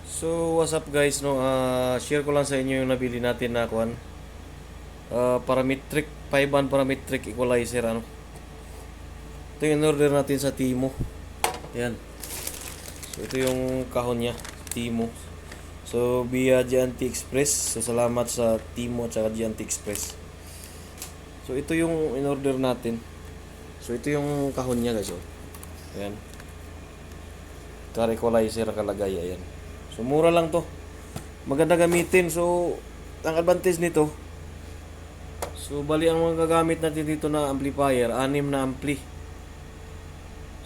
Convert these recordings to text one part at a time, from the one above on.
So, what's up guys, no? Share ko lang sa inyo yung nabili natin na kuan. Parametric, 5-band parametric equalizer, ano. Ito yung order natin sa Timo. Yan. So, ito yung kahon niya, Timo. So, via Gianti Express. So, salamat sa Timo at saka Gianti Express. So, ito yung in-order natin. So, ito yung kahon niya guys, oh. Ayan. Car equalizer kalagay, ayan. So, mura lang to. Maganda gamitin. So, ang advantage nito, so bali ang mga gagamit natin dito na amplifier, 6 na ampli.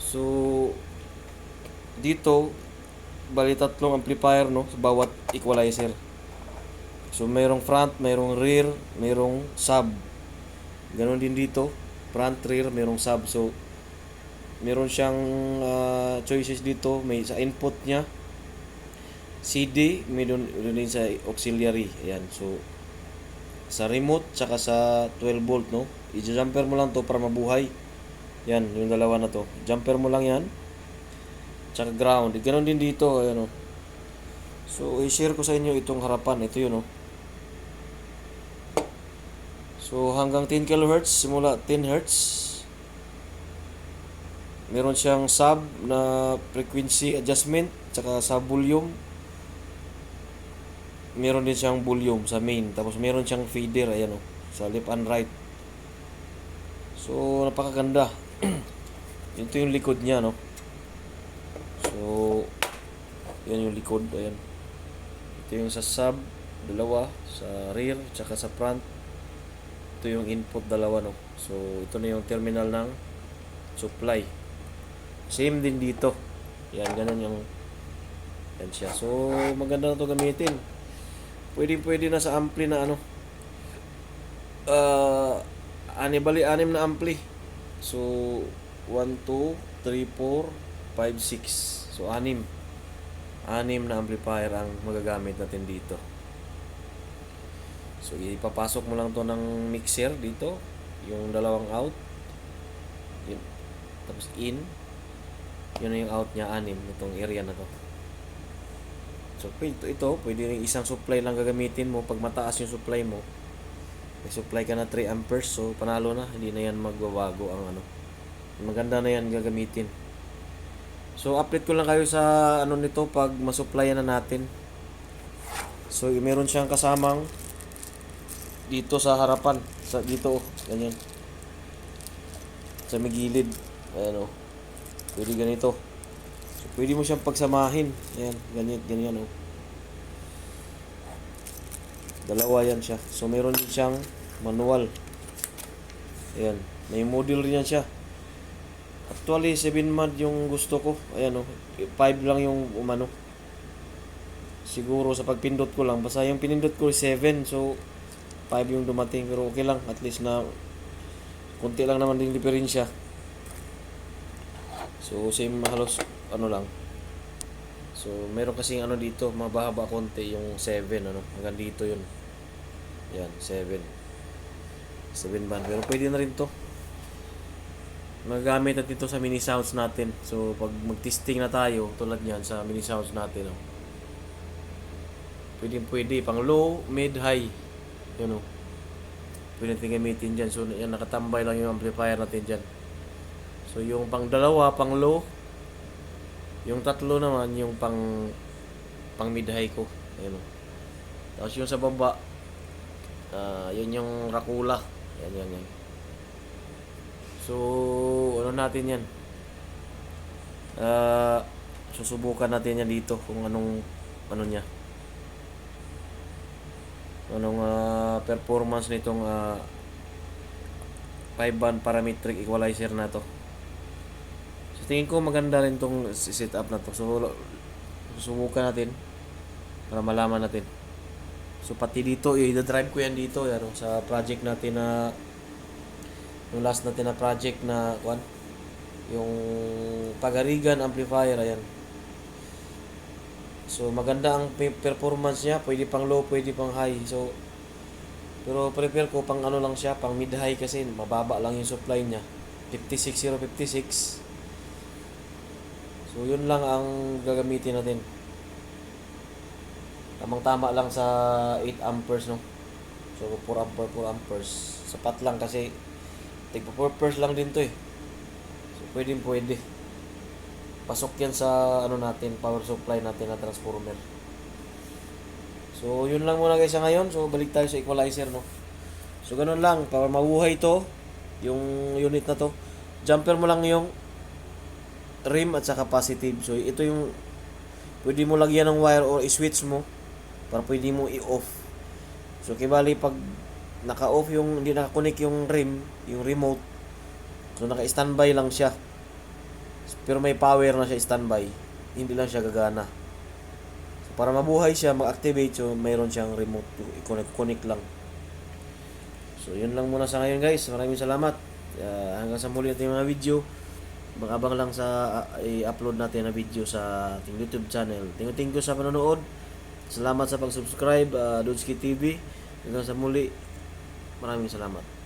So, dito, bali 3 amplifier, no, sa bawat equalizer. So, mayroong front, mayroong rear, mayroong sub. Ganon din dito, front, rear, mayroong sub. So, meron siyang choices dito. May sa input niya, CD, meron din sa auxiliary. Ayan, so sa remote tsaka sa 12 volt, no, i-jumper mo lang to para mabuhay. Yan yung dalawa na to, jumper mo lang yan tsaka ground. Ganon din dito, ayan, oh. So i-share ko sa inyo itong harapan. Ito yun, oh. So hanggang 10 kHz, simula 10 Hz. Meron siyang sub na frequency adjustment tsaka sa volume. Meron din siyang volume sa main. Tapos meron siyang fader, ayan, oh, sa left and right. So napakaganda. Ito yung likod niya, no. So yan yung likod, ayan. Ito yung sa sub, dalawa, sa rear, tsaka sa front. Ito yung input, dalawa, no. So ito na yung terminal ng supply. Same din dito. Yan, ganun yung yan siya. So maganda na to gamitin. Pwede na sa ampli na ano. Bali 6 na ampli. So 1, 2, 3, 4, 5, 6. So 6 na amplifier ang magagamit natin dito. So ipapasok mo lang to ng mixer dito, yung dalawang out. Yun. Tapos in. Yun na yung out niya, 6 itong area na to. So ito pwede rin isang supply lang gagamitin mo. Pag mataas yung supply mo, may supply ka na 3 amperes, so panalo na, hindi na yan magbabago ang ano. Maganda na yan gagamitin. So update ko lang kayo sa ano nito pag masupplyan na natin. So meron siyang kasamang dito sa harapan, sa dito, oh, ganyan. Sa may gilid, ayan, oh. Pwede ganito. So pwede mo siyang pagsamahin. Ayan, ganyan, oh. Dalawa yan siya. So meron din siyang manual. Ayan, may model rin yan siya. Actually 7 month yung gusto ko. Ayan, oh. 5 lang yung umano. Siguro sa pagpindot ko lang, basta yung pinindot ko 7, so 5 yung dumating. Pero okay lang, at least na konti lang naman din diferensya. So same halos ano lang. So meron kasing ano dito, mababa konti yung 7, ano. Hanggang dito yun. Yan, 7 band. Pero pwede na rin to. Magagamit natin ito sa mini sounds natin. So pag mag-testing na tayo, tulad yan sa mini sounds natin, oh. Pwede pang low, mid, high. Yun, oh. Pwede natin gamitin dyan. So yan, nakatambay lang yung amplifier natin dyan. So yung pang dalawa, pang low. Yung tatlo naman, yung pang mid, high ko. Ayun, oh. Tapos yung sa baba, yun yung Rakula. Yan. So ano natin yan, susubukan natin yan dito kung anong performance nitong 5-band parametric equalizer na to. So tingin ko maganda rin tong setup na to. So susubukan natin para malaman natin. So pati dito, i-drive ko yan dito, yan, sa project natin na yung last natin na project na yung Pagarigan amplifier, ayan. So maganda ang performance niya, pwede pang low, pwede pang high. So pero prepare ko pang ano lang siya, pang mid high kasi mababa lang yung supply niya. 56056. So yun lang ang gagamitin natin. Tamang-tama lang sa 8 amperes, no? So, 4 amperes. Sapat lang kasi tigpa 4 amperes lang din to eh. So, pwede. Pasok yan sa ano natin, power supply natin na transformer. So, yun lang muna guys sa ngayon. So, balik tayo sa equalizer, no? So, ganun lang. Para mabuhay to, yung unit na to, jumper mo lang yung rim at saka positive. So, ito yung pwede mo lagyan ng wire or i-switch mo para pwede mo i-off. So, kibali pag naka-off yung, hindi naka-connect yung rim, yung remote, so naka-standby lang siya. Pero may power na siya standby. Hindi lang siya gagana. So, para mabuhay siya, mag-activate, so mayroon siyang remote to i-connect lang. So, yun lang muna sa ngayon guys. Maraming salamat. Hanggang sa muli natin mga video. Abang lang sa i-upload natin na video sa ating YouTube channel. Thank you sa panonood. Salamat sa pag-subscribe, Dodski TV. Hanggang sa muli. Maraming salamat.